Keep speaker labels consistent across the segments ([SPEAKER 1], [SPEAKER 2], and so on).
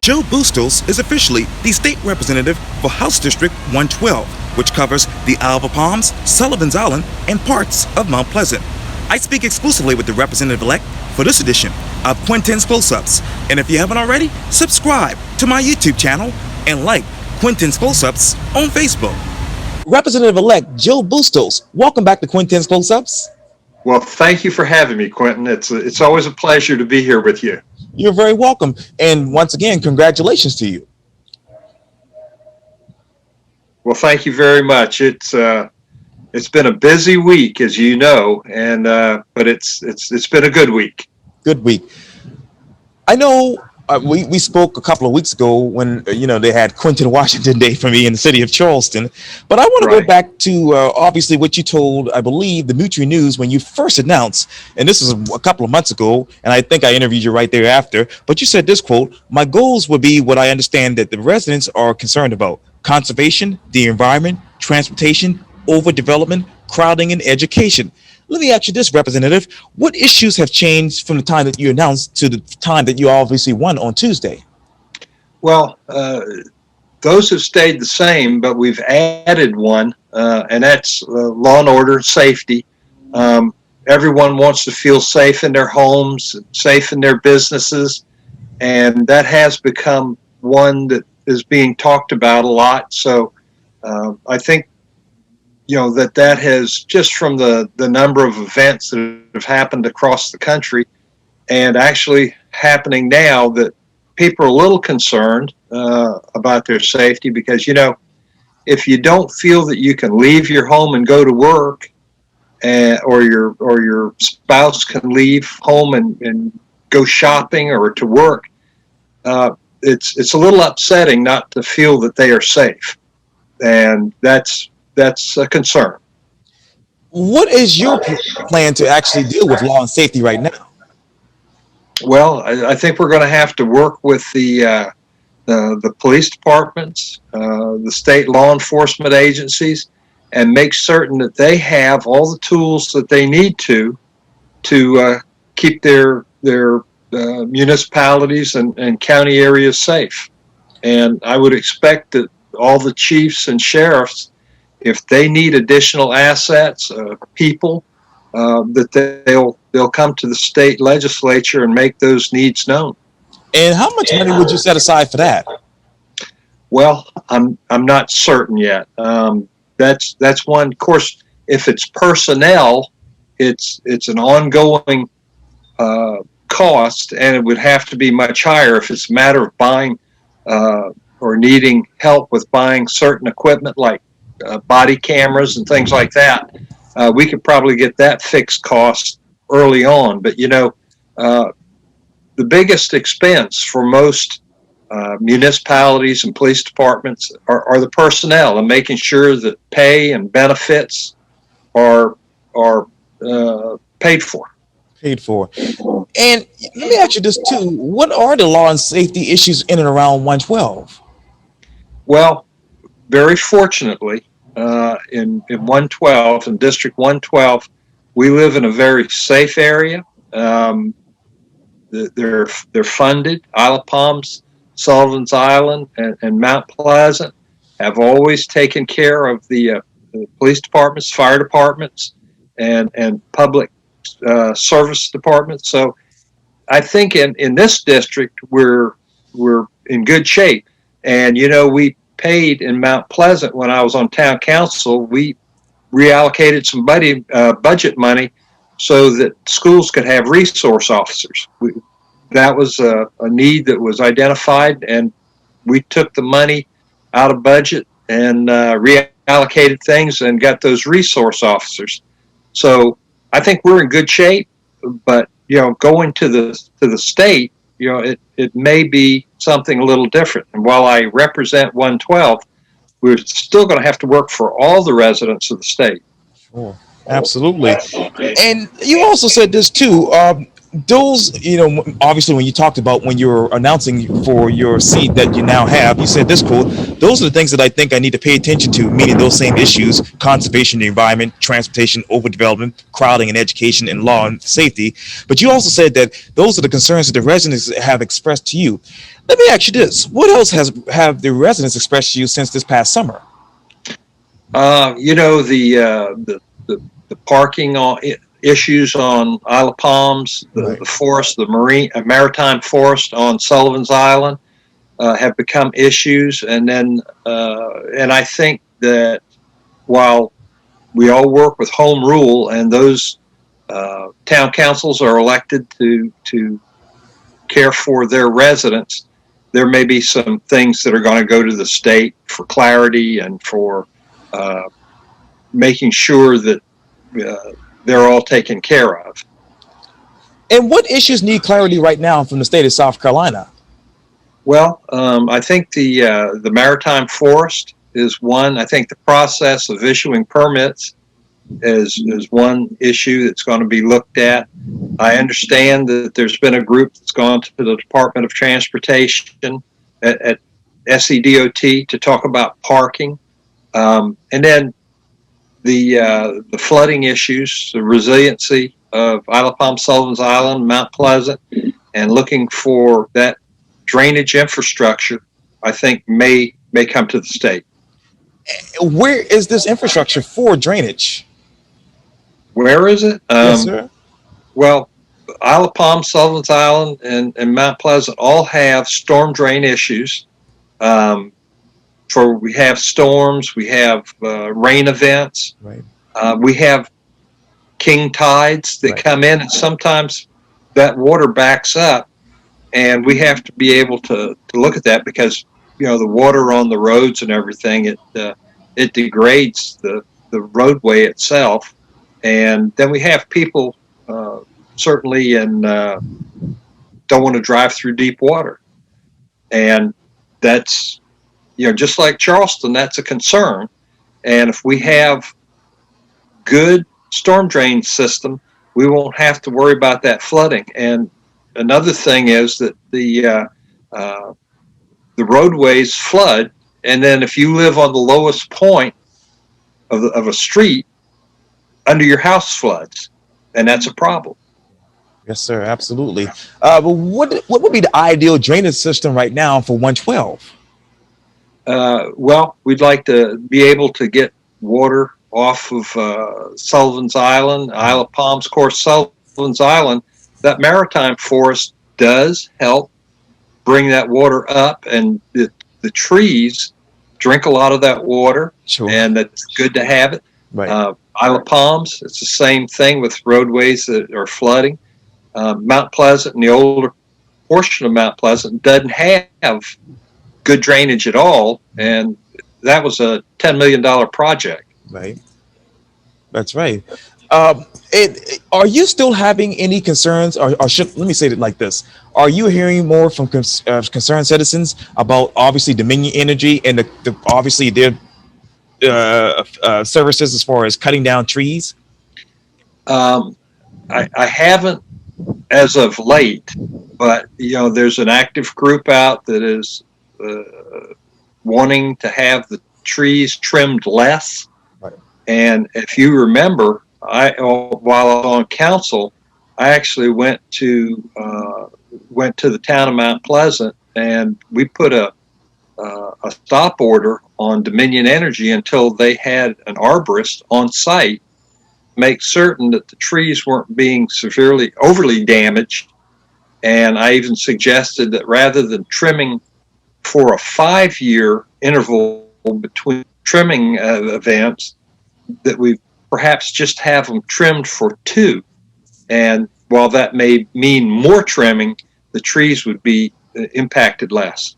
[SPEAKER 1] Joe Bustos is officially the state representative for House District 112, which covers the Isle of Palms, Sullivan's Island, and parts of Mount Pleasant. I speak exclusively with the representative-elect for this edition of Quintin's Close-Ups. And if you haven't already, subscribe to my YouTube channel and like Quintin's Close-Ups on Facebook. Representative-elect Joe Bustos, welcome back to Quintin's Close-Ups.
[SPEAKER 2] Well, thank you for having me, Quintin. It's always a pleasure to be here with you.
[SPEAKER 1] You're very welcome. And once again, congratulations to you.
[SPEAKER 2] Well, thank you very much. It's been a busy week, as you know, and but it's been a good week.
[SPEAKER 1] Good week. I know we spoke a couple of weeks ago when they had Quintin Washington Day for me in the city of Charleston, but I want to go back to obviously what you told, I believe, the Mutual News when you first announced, and this was a couple of months ago, and I think I interviewed you right thereafter, but you said this quote: "My goals would be what I understand that the residents are concerned about: conservation, the environment, transportation, overdevelopment, crowding, and education." Let me ask you this, Representative. What issues have changed from the time that you announced to the time that you obviously won on Tuesday?
[SPEAKER 2] Well, those have stayed the same, but we've added one, and that's law and order, safety. Everyone wants to feel safe in their homes, safe in their businesses, and that has become one that is being talked about a lot. So I think that has, just from the number of events that have happened across the country and actually happening now, that people are a little concerned about their safety, because, if you don't feel that you can leave your home and go to work, or your spouse can leave home and go shopping or to work, it's a little upsetting not to feel that they are safe. And that's a concern.
[SPEAKER 1] What is your plan to actually deal with law and safety right now?
[SPEAKER 2] Well, I think we're going to have to work with the police departments, the state law enforcement agencies, and make certain that they have all the tools that they need to keep their municipalities and county areas safe. And I would expect that all the chiefs and sheriffs, if they need additional assets, people, that they'll come to the state legislature and make those needs known.
[SPEAKER 1] And how much money would you set aside for that?
[SPEAKER 2] Well, I'm not certain yet. That's one. Of course, if it's personnel, it's an ongoing cost, and it would have to be much higher if it's a matter of buying or needing help with buying certain equipment like body cameras and things like that. We could probably get that fixed cost early on. But, the biggest expense for most municipalities and police departments are the personnel, and making sure that pay and benefits are paid for.
[SPEAKER 1] Paid for. And let me ask you this, too. What are the law and safety issues in and around 112?
[SPEAKER 2] Well, very fortunately, in 112, in District 112, we live in a very safe area. They're funded. Isle of Palms, Sullivan's Island, and Mount Pleasant have always taken care of the police departments, fire departments, and public service departments. So I think in this district we're in good shape. And we paid in Mount Pleasant when I was on town council. We reallocated some budget money so that schools could have resource officers. That was a need that was identified, and we took the money out of budget and reallocated things and got those resource officers. So I think we're in good shape. But going to the state, it may be something a little different. And while I represent 112, we're still going to have to work for all the residents of the state.
[SPEAKER 1] Sure, absolutely. And you also said this too. those, obviously when you talked about when you were announcing for your seat that you now have, you said this quote, those are the things that I think I need to pay attention to, meaning those same issues: conservation, the environment, transportation, overdevelopment, crowding, and education, and law and safety. But you also said that those are the concerns that the residents have expressed to you. Let me ask you this: what else have the residents expressed to you since this past summer?
[SPEAKER 2] The parking issues on Isle of Palms, the forest, the maritime forest on Sullivan's Island have become issues. And then, and I think that while we all work with home rule, and those town councils are elected to care for their residents, there may be some things that are going to go to the state for clarity and for making sure that they're all taken care of.
[SPEAKER 1] And what issues need clarity right now from the state of South Carolina?
[SPEAKER 2] Well, I think the maritime forest is one. I think the process of issuing permits is one issue that's going to be looked at. I understand that there's been a group that's gone to the Department of Transportation at SEDOT to talk about parking. And then the flooding issues, the resiliency of Isle of Palm, Sullivan's Island, Mount Pleasant, and looking for that drainage infrastructure, I think may come to the state.
[SPEAKER 1] Where is this infrastructure for drainage?
[SPEAKER 2] Where is it?
[SPEAKER 1] Yes, sir.
[SPEAKER 2] Well, Isle of Palm, Sullivan's Island, and Mount Pleasant all have storm drain issues. We have storms, we have rain events,
[SPEAKER 1] right.
[SPEAKER 2] We have king tides that come in, and sometimes that water backs up, and we have to be able to look at that because the water on the roads and everything, it degrades the roadway itself, and then we have people certainly don't want to drive through deep water, and that's just like Charleston, that's a concern. And if we have good storm drain system, we won't have to worry about that flooding. And another thing is that the roadways flood, and then if you live on the lowest point of a street, under your house floods, and that's a problem.
[SPEAKER 1] Yes, sir, absolutely. But what would be the ideal drainage system right now for 112?
[SPEAKER 2] Well, we'd like to be able to get water off of Sullivan's Island, Isle of Palms. Of course, Sullivan's Island, that maritime forest does help bring that water up, and the trees drink a lot of that water,
[SPEAKER 1] sure.
[SPEAKER 2] And that's good to have it.
[SPEAKER 1] Right.
[SPEAKER 2] Isle of Palms, it's the same thing with roadways that are flooding. Mount Pleasant and the older portion of Mount Pleasant doesn't have good drainage at all, and that was a $10 million project.
[SPEAKER 1] Right. That's right. Are you still having any concerns, or let me say it like this: are you hearing more from concerned citizens about obviously Dominion Energy and obviously their services as far as cutting down trees?
[SPEAKER 2] I haven't as of late, but there's an active group out that is wanting to have the trees trimmed less.
[SPEAKER 1] Right. And
[SPEAKER 2] if you remember, while I was on council, I actually went to the town of Mount Pleasant, and we put a stop order on Dominion Energy until they had an arborist on site, make certain that the trees weren't being overly damaged. And I even suggested that rather than trimming for a 5-year interval between trimming events, that we perhaps just have them trimmed for 2. And while that may mean more trimming, the trees would be impacted less.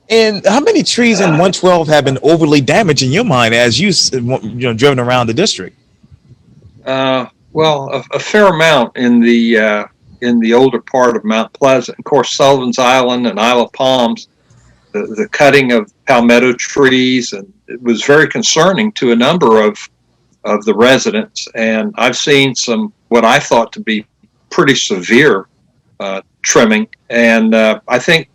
[SPEAKER 1] And how many trees in 112 have been overly damaged in your mind as you driven around the district?
[SPEAKER 2] Well, a fair amount in the older part of Mount Pleasant. Of course, Sullivan's Island and Isle of Palms, the cutting of palmetto trees, and it was very concerning to a number of the residents. And I've seen some what I thought to be pretty severe trimming. And I think,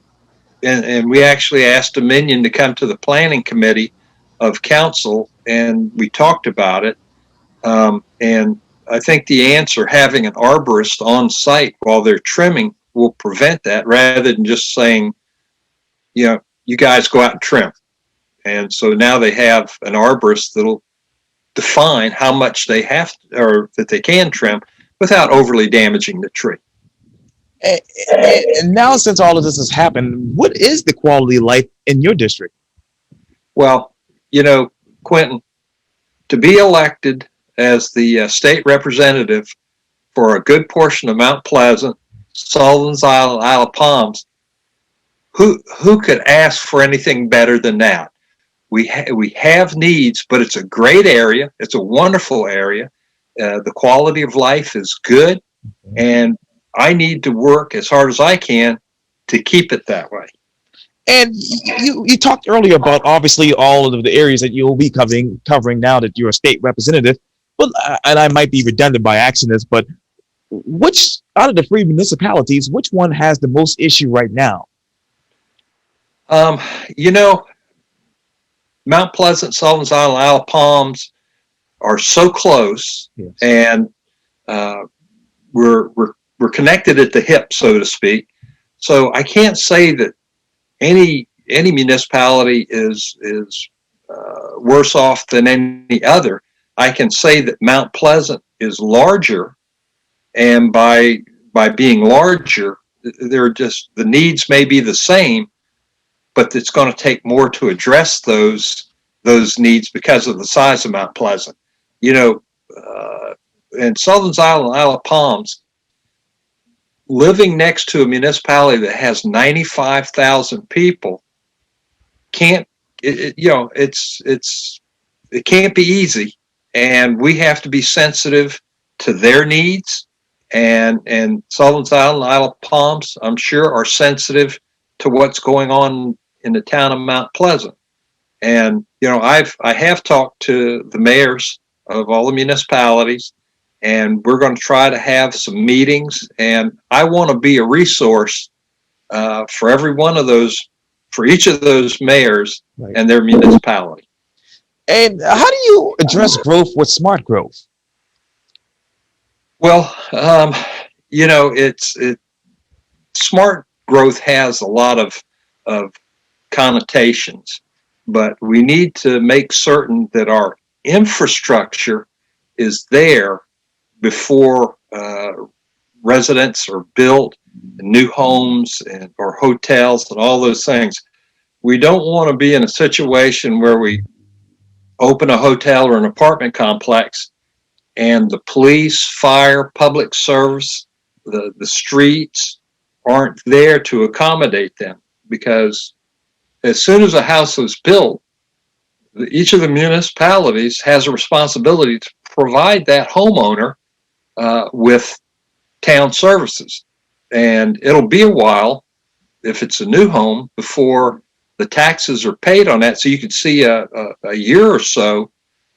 [SPEAKER 2] and we actually asked Dominion to come to the planning committee of council, and we talked about it. And I think the answer, having an arborist on site while they're trimming, will prevent that, rather than just saying, you guys go out and trim. And so now they have an arborist that'll define how much they have or that they can trim without overly damaging the tree.
[SPEAKER 1] And now, since all of this has happened, what is the quality of life in your district?
[SPEAKER 2] Well, Quintin, to be elected as the state representative for a good portion of Mount Pleasant, Sullivan's Island, Isle of Palms, who could ask for anything better than that? We have needs, but it's a great area. It's a wonderful area. The quality of life is good, and I need to work as hard as I can to keep it that way.
[SPEAKER 1] And you talked earlier about obviously all of the areas that you'll be covering now that you're a state representative. But and I might be redundant by accident, but which out of the three municipalities, which one has the most issue right now?
[SPEAKER 2] Mount Pleasant, Sullivan's Island, Isle of Palms are so close, yes. And we're connected at the hip, so to speak. So I can't say that any municipality is worse off than any other. I can say that Mount Pleasant is larger, and by being larger, they're just, the needs may be the same, but it's going to take more to address those needs because of the size of Mount Pleasant. In Sullivan's Island, Isle of Palms, living next to a municipality that has 95,000 people it can't be easy, and we have to be sensitive to their needs. And Sullivan's Island, Isle of Palms, I'm sure, are sensitive to what's going on in the town of Mount Pleasant. And I have talked to the mayors of all the municipalities, and we're going to try to have some meetings. And I want to be a resource for every one of those, for each of those mayors, right, and their municipality.
[SPEAKER 1] And how do you address growth with smart growth?
[SPEAKER 2] Well, smart growth has a lot of connotations, but we need to make certain that our infrastructure is there before residents are built, new homes or hotels and all those things. We don't want to be in a situation where we open a hotel or an apartment complex and the police, fire, public service, the streets aren't there to accommodate them, because as soon as a house was built, each of the municipalities has a responsibility to provide that homeowner with town services. And it'll be a while, if it's a new home, before the taxes are paid on that. So you could see a year or so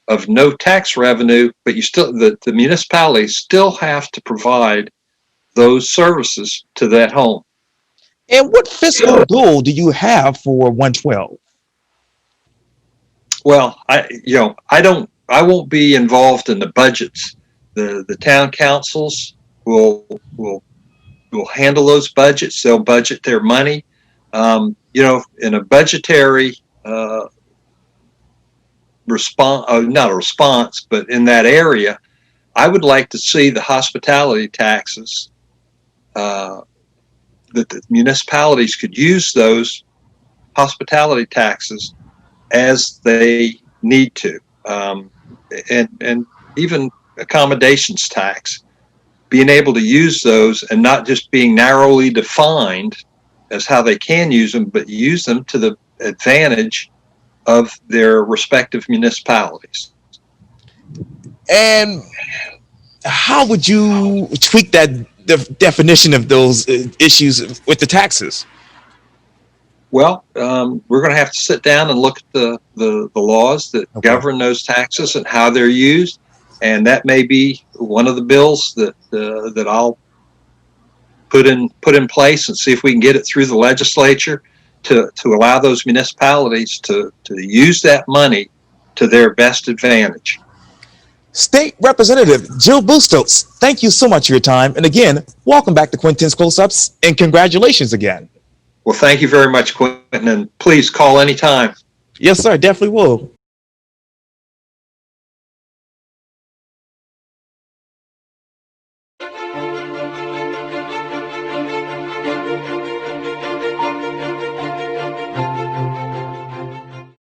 [SPEAKER 2] of no tax revenue, but the municipalities still have to provide those services to that home.
[SPEAKER 1] And what fiscal goal do you have for 112?
[SPEAKER 2] Well, I won't be involved in the budgets. The town councils will handle those budgets. They'll budget their money. In a budgetary not a response, but in that area, I would like to see the hospitality taxes, that the municipalities could use those hospitality taxes as they need to, and even accommodations tax, being able to use those and not just being narrowly defined as how they can use them, but use them to the advantage of their respective municipalities.
[SPEAKER 1] And how would you tweak that definition of those issues with the taxes?
[SPEAKER 2] Well, we're going to have to sit down and look at the laws that govern those taxes and how they're used, and that may be one of the bills that I'll put in place and see if we can get it through the legislature to allow those municipalities to use that money to their best advantage.
[SPEAKER 1] State Representative Jill Bustos, thank you so much for your time. And again, welcome back to Quintin's Close-Ups, and congratulations again.
[SPEAKER 2] Well, thank you very much, Quintin, and please call anytime.
[SPEAKER 1] Yes, sir, definitely will.